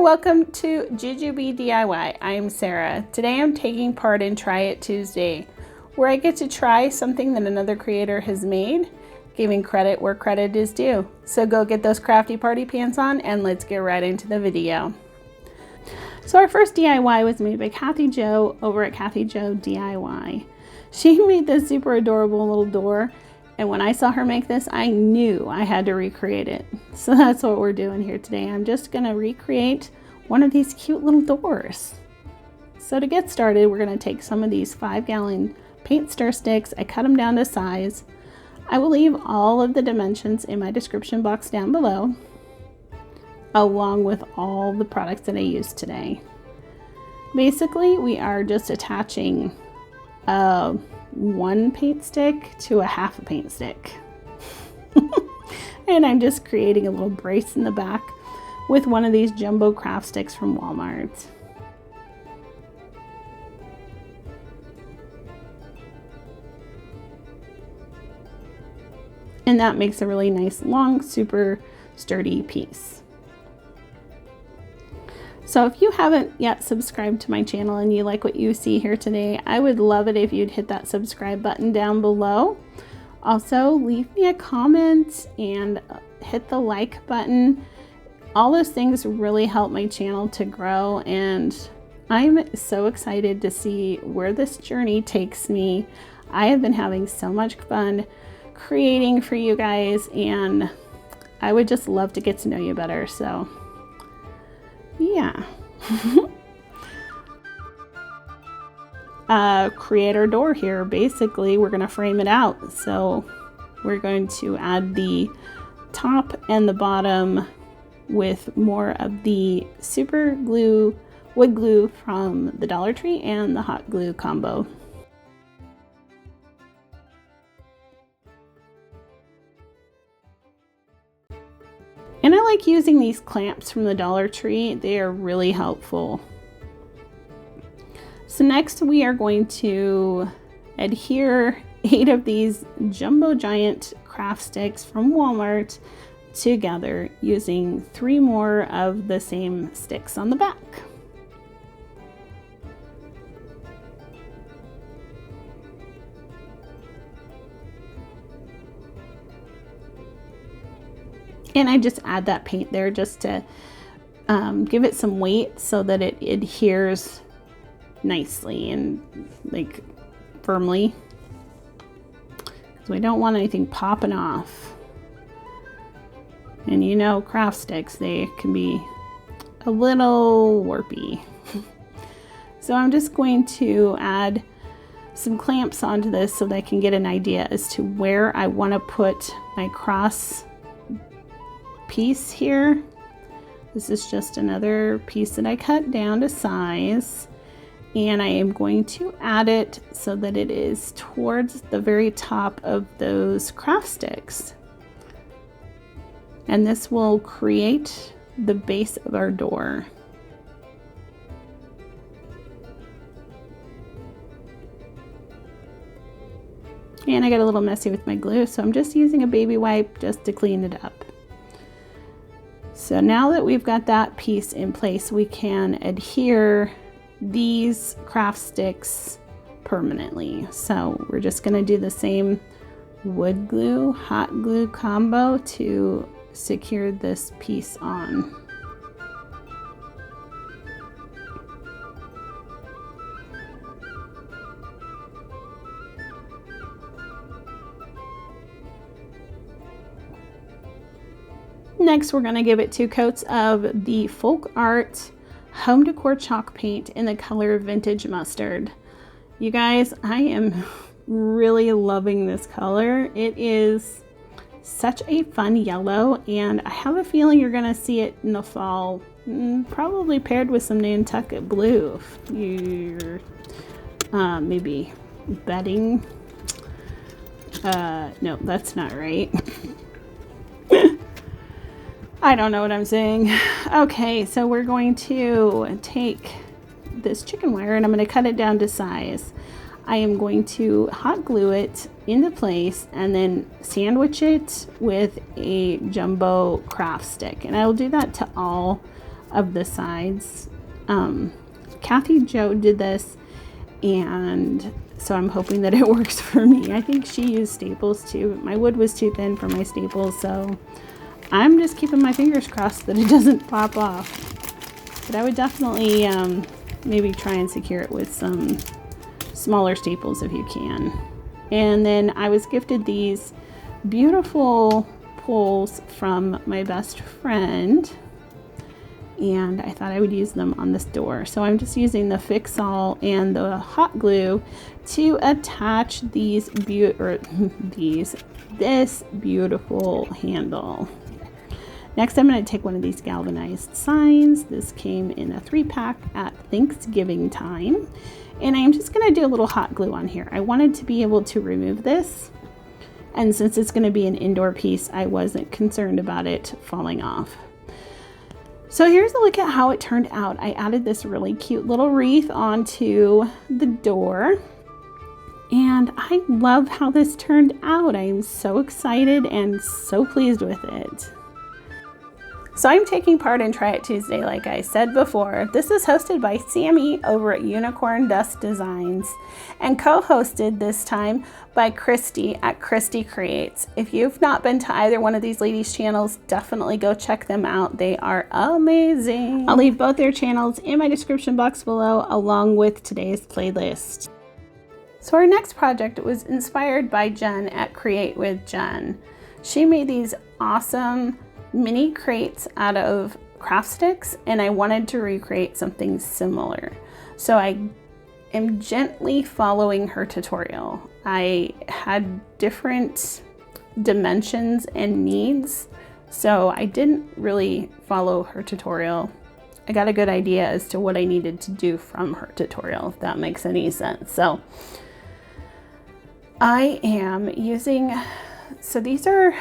welcome to Jujubee DIY. I'm Sarah. Today I'm taking part in Try It Tuesday, where I get to try something that another creator has made, giving credit where credit is due. So go get those crafty party pants on and let's get right into the video. So our first DIY was made by Kathy Jo over at Kathy Jo DIY. She made this super adorable little door, and when I saw her make this, I knew I had to recreate it. So that's what we're doing here today. I'm just gonna recreate one of these cute little doors. So to get started, we're gonna take some of these 5-gallon paint stir sticks. I cut them down to size. I will leave all of the dimensions in my description box down below, along with all the products that I used today. Basically, we are just attaching one paint stick to a half a paint stick. And I'm just creating a little brace in the back with one of these jumbo craft sticks from Walmart. And that makes a really nice, long, super sturdy piece. So if you haven't yet subscribed to my channel and you like what you see here today, I would love it if you'd hit that subscribe button down below. Also, leave me a comment and hit the like button. All those things really help my channel to grow, and I'm so excited to see where this journey takes me. I have been having so much fun creating for you guys, and I would just love to get to know you better. So yeah. Create our door here. Basically, we're going to frame it out. So we're going to add the top and the bottom with more of the super glue, wood glue from the Dollar Tree and the hot glue combo. And I like using these clamps from the Dollar Tree. They are really helpful. So next we are going to adhere 8 of these jumbo giant craft sticks from Walmart together using 3 more of the same sticks on the back. And I just add that paint there just to give it some weight so that it adheres nicely and like firmly. So we don't want anything popping off. And you know, craft sticks, they can be a little warpy. So I'm just going to add some clamps onto this so that I can get an idea as to where I want to put my cross piece here. This is just another piece that I cut down to size, and I am going to add it so that it is towards the very top of those craft sticks, and this will create the base of our door. And I got a little messy with my glue, so I'm just using a baby wipe just to clean it up. So now that we've got that piece in place, we can adhere these craft sticks permanently. So we're just going to do the same wood glue, hot glue combo to secure this piece on. Next, we're going to give it 2 coats of the Folk Art Home Decor chalk paint in the color Vintage Mustard. You guys, I am really loving this color. It is such a fun yellow, and I have a feeling you're going to see it in the fall, probably paired with some Nantucket blue if you're maybe bedding. No, that's not right. I don't know what I'm saying. Okay, so we're going to take this chicken wire and I'm going to cut it down to size. I am going to hot glue it into place and then sandwich it with a jumbo craft stick. And I will do that to all of the sides. Kathy Joe did this, and so I'm hoping that it works for me. I think she used staples too. My wood was too thin for my staples, so I'm just keeping my fingers crossed that it doesn't pop off. But I would definitely maybe try and secure it with some smaller staples if you can. And then I was gifted these beautiful poles from my best friend, and I thought I would use them on this door. So I'm just using the Fix-All and the hot glue to attach this beautiful handle. Next, I'm going to take one of these galvanized signs. This came in a 3-pack at Thanksgiving time. And I'm just going to do a little hot glue on here. I wanted to be able to remove this. And since it's going to be an indoor piece, I wasn't concerned about it falling off. So here's a look at how it turned out. I added this really cute little wreath onto the door. And I love how this turned out. I am so excited and so pleased with it. So I'm taking part in Try It Tuesday, like I said before. This is hosted by Sammy over at Unicorn Dust Designs and co-hosted this time by Christi at Christi Creates. If you've not been to either one of these ladies' channels, definitely go check them out. They are amazing. I'll leave both their channels in my description box below, along with today's playlist. So our next project was inspired by Jen at Create with Jen. She made these awesome mini crates out of craft sticks, and I wanted to recreate something similar. So I am gently following her tutorial. I had different dimensions and needs, so I didn't really follow her tutorial. I got a good idea as to what I needed to do from her tutorial, if that makes any sense. So I am using, so these are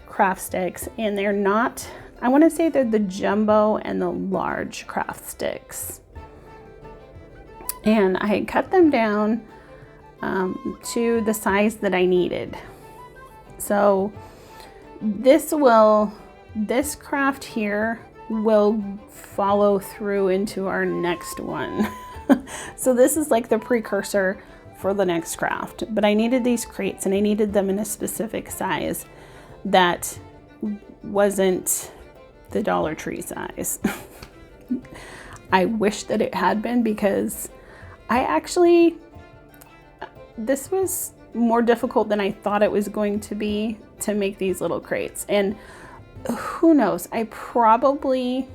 craft sticks, and they're not, I want to say they're the jumbo and the large craft sticks. And I had cut them down to the size that I needed. So this craft here will follow through into our next one. So this is like the precursor for the next craft, but I needed these crates and I needed them in a specific size that wasn't the Dollar Tree size. I wish that it had been, because this was more difficult than I thought it was going to be to make these little crates. And who knows, I probably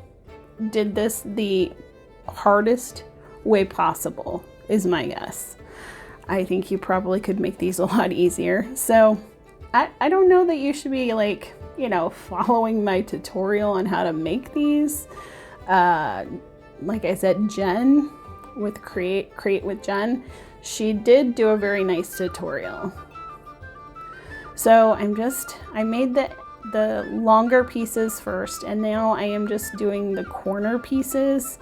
did this the hardest way possible, is my guess. I think you probably could make these a lot easier. So I don't know that you should be like, you know, following my tutorial on how to make these. Like I said, Jen with Create with Jen, she did do a very nice tutorial. So I made the longer pieces first, and now I am just doing the corner pieces.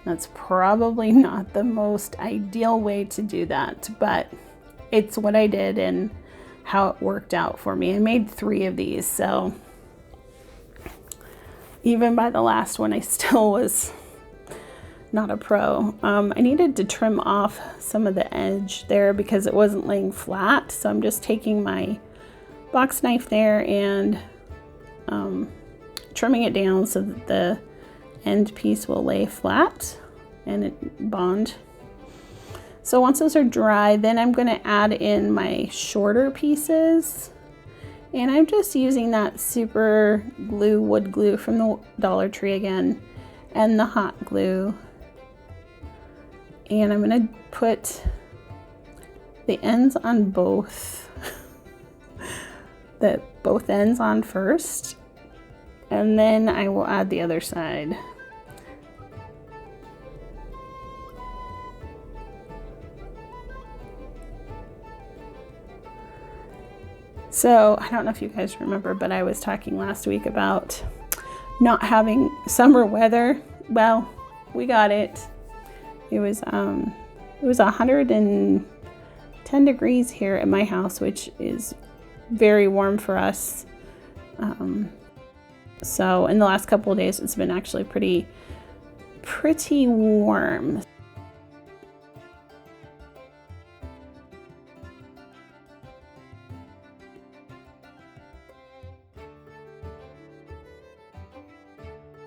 That's probably not the most ideal way to do that, but it's what I did and how it worked out for me. I made 3 of these, so even by the last one, I still was not a pro. I needed to trim off some of the edge there because it wasn't laying flat, so I'm just taking my box knife there and trimming it down so that the end piece will lay flat and it bond. So once those are dry, then I'm going to add in my shorter pieces, and I'm just using that super glue, wood glue from the Dollar Tree again, and the hot glue, and I'm going to put the ends on both ends on first, and then I will add the other side. So I don't know if you guys remember, but I was talking last week about not having summer weather. Well, we got it. It was 110 degrees here at my house, which is very warm for us. So in the last couple of days, it's been actually pretty pretty warm.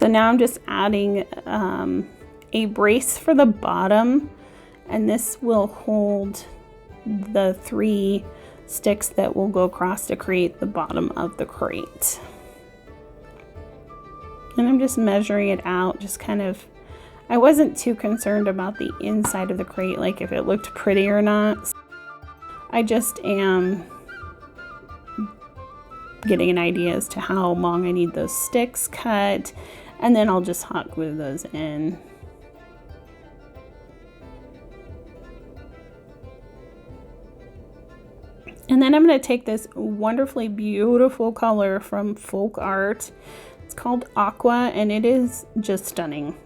So now I'm just adding a brace for the bottom, and this will hold the 3 sticks that will go across to create the bottom of the crate. And I'm just measuring it out, just kind of, I wasn't too concerned about the inside of the crate, like if it looked pretty or not. I just am getting an idea as to how long I need those sticks cut, and then I'll just hot glue those in. And then I'm going to take this wonderfully beautiful color from Folk Art. It's called Aqua, and it is just stunning.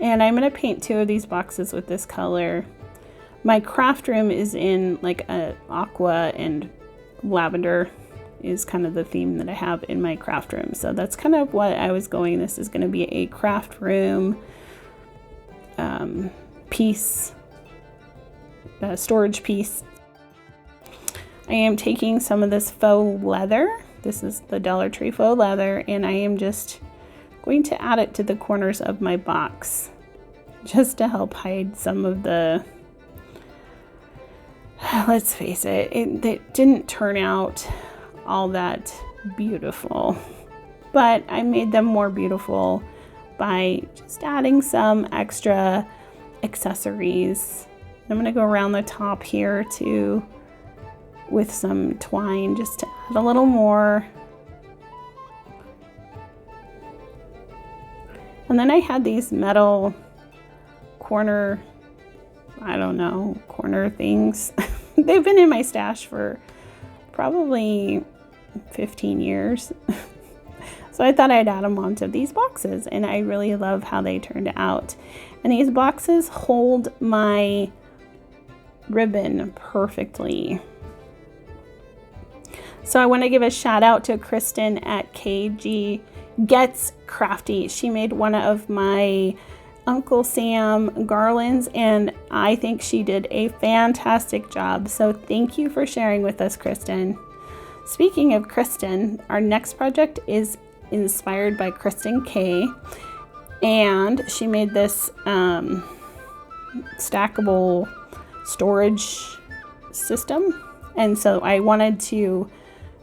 And I'm going to paint 2 of these boxes with this color. My craft room is in like a aqua, and lavender is kind of the theme that I have in my craft room. So that's kind of what I was going. This is going to be a craft room piece, storage piece. I am taking some of this faux leather. This is the Dollar Tree faux leather, and I am just going to add it to the corners of my box just to help hide some of the, let's face it, it didn't turn out all that beautiful, but I made them more beautiful by just adding some extra accessories. I'm going to go around the top here too with some twine just to add a little more. And then I had these metal corner, I don't know, corner things. They've been in my stash for probably 15 years. So I thought I'd add them onto these boxes, and I really love how they turned out. And these boxes hold my ribbon perfectly. So I want to give a shout out to Kristen at KG Gets Crafty. She made one of my Uncle Sam garlands, and I think she did a fantastic job. So thank you for sharing with us, Kristen. Speaking of Kristen, our next project is inspired by Kristen K, and she made this stackable storage system, and so I wanted to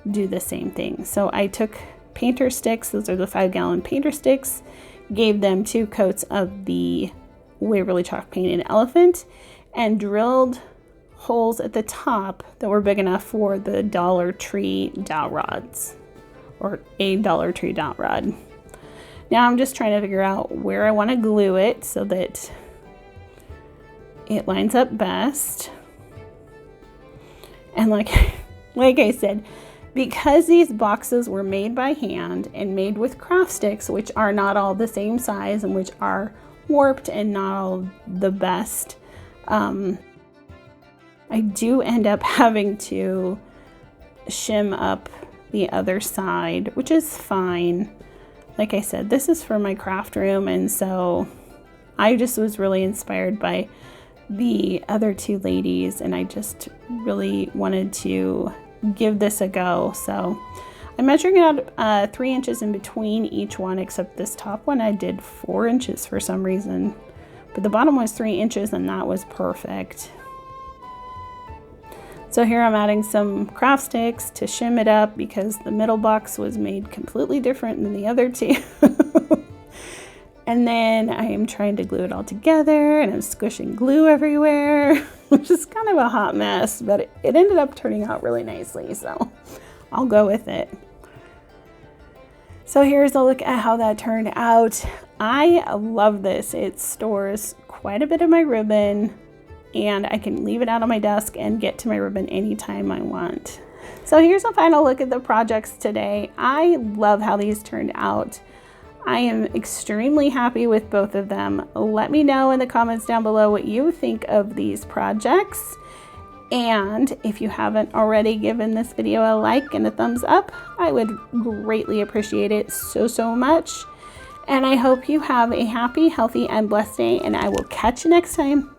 do the same thing. So I took painter sticks, those are the 5-gallon painter sticks, gave them 2 coats of the Waverly chalk painted elephant, and drilled holes at the top that were big enough for the Dollar Tree dowel rods, or a Dollar Tree dowel rod. Now I'm just trying to figure out where I want to glue it so that it lines up best. And like I said, because these boxes were made by hand and made with craft sticks, which are not all the same size and which are warped and not all the best, I do end up having to shim up the other side, which is fine. Like I said, this is for my craft room, and so I just was really inspired by the other 2 ladies, and I just really wanted to give this a go. So I'm measuring out 3 inches in between each one, except this top one I did 4 inches for some reason, but the bottom was 3 inches, and that was perfect. So here I'm adding some craft sticks to shim it up because the middle box was made completely different than the other 2. And then I am trying to glue it all together, and I'm squishing glue everywhere, which is kind of a hot mess, but it ended up turning out really nicely, so I'll go with it. So here's a look at how that turned out. I love this. It stores quite a bit of my ribbon, and I can leave it out on my desk and get to my ribbon anytime I want. So here's a final look at the projects today. I love how these turned out. I am extremely happy with both of them. Let me know in the comments down below what you think of these projects. And if you haven't already given this video a like and a thumbs up, I would greatly appreciate it so much. And I hope you have a happy, healthy, and blessed day, and I will catch you next time.